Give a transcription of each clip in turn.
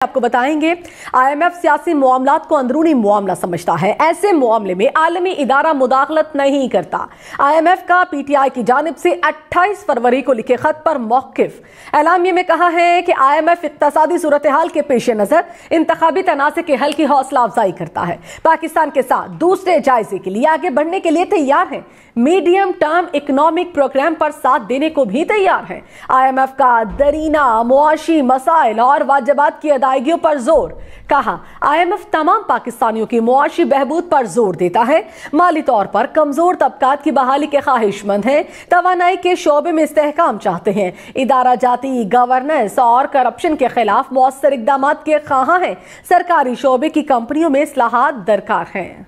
आपको बताएंगे। IMF सियासी मामलात को अंदरूनी मामला समझता है। ऐसे मामले में आलमी इदारा मुदाखलत नहीं करता। IMF का PTI की जानिब से 28 फरवरी को लिखे खत पर मौक़िफ़। एलामिया में कहा है कि IMF इक़्तिसादी सूरत हाल के पेश नज़र इंतखाबी तनाज़े के हल की हौसला अफजाई करता है। पाकिस्तान के साथ दूसरे जायजे के लिए आगे बढ़ने के लिए तैयार है। मीडियम टर्म इकोनॉमिक प्रोग्राम पर साथ देने को भी तैयार है। IMF का दरीना मुआशी मसाइल और वाजिबात की अदायगियों पर जोर। कहा, IMF तमाम पाकिस्तानियों की मुआशी बहबूद पर जोर देता है। माली तौर पर कमजोर तबकात की बहाली के ख्वाहिशमंद है। तवानाई के शोबे में इस्तेहकाम चाहते हैं। इदारा जाती गवर्नेंस और करप्शन के खिलाफ मौसर इक़दाम के ख्वाहां हैं। सरकारी शोबे की कंपनियों में इस्लाहात दरकार हैं।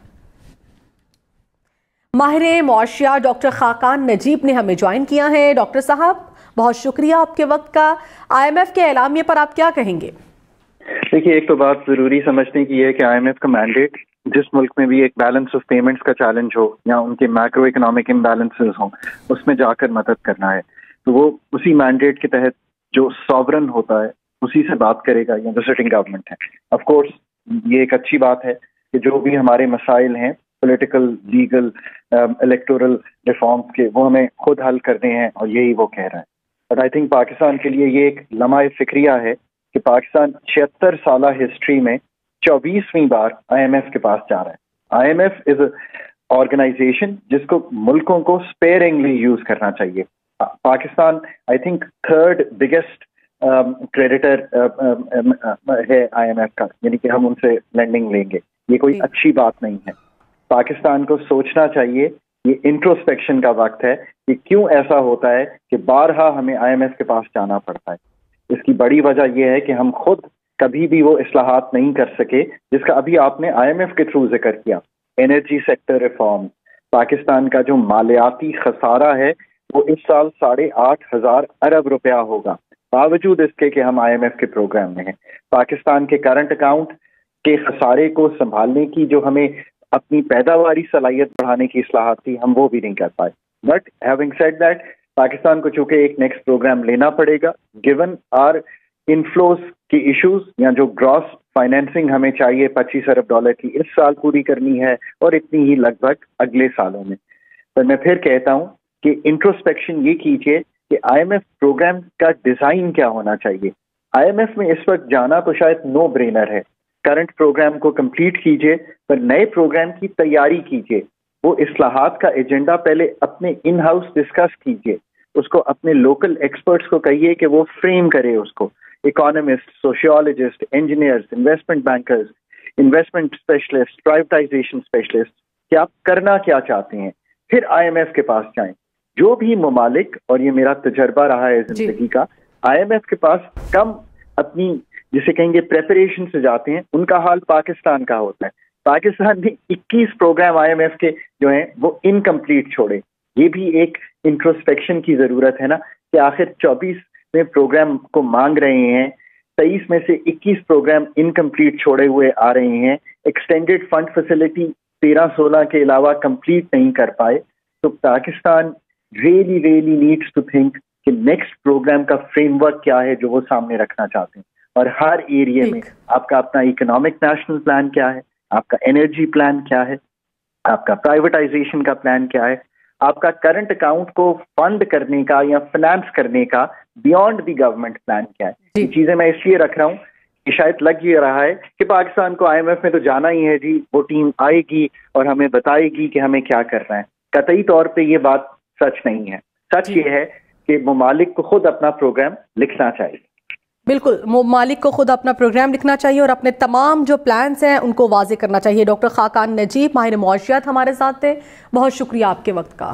माहिर मुआशिया डॉक्टर खाकान नजीब ने हमें ज्वाइन किया है। डॉक्टर साहब, बहुत शुक्रिया आपके वक्त का। IMF के एलामिये पर आप क्या कहेंगे? देखिए, एक तो बात जरूरी समझने की है कि IMF का मैंडेट जिस मुल्क में भी एक बैलेंस ऑफ पेमेंट्स का चैलेंज हो या उनके मैक्रो इकोनॉमिक इम्बैलेंसेस हो, उसमें जाकर मदद करना है। तो वो उसी मैंडेट के तहत जो सॉवरन होता है उसी से बात करेगा, या जो सिटिंग गवर्नमेंट है। ऑफ कोर्स ये एक अच्छी बात है कि जो भी हमारे मसाइल हैं पॉलिटिकल, लीगल, इलेक्टोरल रिफॉर्म्स के, वो हमें खुद हल करने हैं, और यही वो कह रहा है। बट आई थिंक पाकिस्तान के लिए ये एक लम्हा फिक्रिया है कि पाकिस्तान 76 साल हिस्ट्री में 24वीं बार IMF के पास जा रहा है। IMF इज ऑर्गेनाइजेशन जिसको मुल्कों को स्पेयरिंगली यूज करना चाहिए। Pakistan I think 3rd biggest creditor है IMF का, यानी कि हम उनसे लेंडिंग लेंगे। ये कोई अच्छी बात नहीं है। पाकिस्तान को सोचना चाहिए, ये इंट्रोस्पेक्शन का वक्त है कि क्यों ऐसा होता है कि बारहा हमें IMF के पास जाना पड़ता है। इसकी बड़ी वजह यह है कि हम खुद कभी भी वो इस्लाहात नहीं कर सके जिसका अभी आपने IMF के थ्रू जिक्र किया। एनर्जी सेक्टर रिफॉर्म, पाकिस्तान का जो मालियाती खसारा है वो इस साल 8,500 अरब रुपया होगा, बावजूद इसके कि हम IMF के प्रोग्राम में हैं। पाकिस्तान के करंट अकाउंट के खसारे को संभालने की जो हमें अपनी पैदावारी सलाहियत बढ़ाने की इस्लाहात थी, हम वो भी नहीं कर पाए। But having said that, Pakistan को चूंकि एक नेक्स्ट प्रोग्राम लेना पड़ेगा गिवन आर इनफ्लोज की इश्यूज, या जो ग्रॉस फाइनेंसिंग हमें चाहिए 25 अरब डॉलर की इस साल पूरी करनी है और इतनी ही लगभग अगले सालों में। पर मैं फिर कहता हूं कि इंट्रोस्पेक्शन ये कीजिए कि IMF प्रोग्राम का डिजाइन क्या होना चाहिए। IMF में इस वक्त जाना तो शायद नो ब्रेनर है। करंट प्रोग्राम को कंप्लीट कीजिए, पर नए प्रोग्राम की तैयारी कीजिए। वो इस्लाहात का एजेंडा पहले अपने इन हाउस डिस्कस कीजिए। उसको अपने लोकल एक्सपर्ट्स को कहिए कि वो फ्रेम करे उसको। Economist, sociologist, engineers, investment bankers, investment specialist, privatisation specialist, कि आप करना क्या चाहते हैं। फिर IMF के पास जाएं। जो भी ममालिक, और ये मेरा तजर्बा रहा है जिंदगी का, IMF के पास कम अपनी जिसे कहेंगे प्रेपरेशन से जाते हैं, उनका हाल पाकिस्तान का होता है। पाकिस्तान में 21 प्रोग्राम IMF के जो हैं वो इनकम्प्लीट छोड़े। ये भी एक इंट्रोस्पेक्शन की जरूरत है ना, कि आखिर 24 में प्रोग्राम को मांग रहे हैं, 23 में से 21 प्रोग्राम इनकम्प्लीट छोड़े हुए आ रहे हैं। एक्सटेंडेड फंड फैसिलिटी 13-16 के अलावा कंप्लीट नहीं कर पाए। तो Pakistan really needs to think कि नेक्स्ट प्रोग्राम का फ्रेमवर्क क्या है जो वो सामने रखना चाहते हैं। और हर एरिया में आपका अपना इकोनॉमिक नेशनल प्लान क्या है, आपका एनर्जी प्लान क्या है, आपका प्राइवेटाइजेशन का प्लान क्या है, आपका करंट अकाउंट को फंड करने का या फाइनेंस करने का बियॉन्ड द गवर्नमेंट प्लान क्या है। ये चीजें मैं इसलिए रख रहा हूँ कि शायद लग ये रहा है कि पाकिस्तान को IMF में तो जाना ही है जी, वो टीम आएगी और हमें बताएगी कि हमें क्या करना है। कतई तौर पे ये बात सच नहीं है। सच ये है कि ममालिक को खुद अपना प्रोग्राम लिखना चाहिए। बिल्कुल, मालिक को खुद अपना प्रोग्राम लिखना चाहिए और अपने तमाम जो प्लान्स हैं उनको वाज़े करना चाहिए। डॉक्टर खाकान नजीब, माहिर मुआशियात, हमारे साथ थे। बहुत शुक्रिया आपके वक्त का।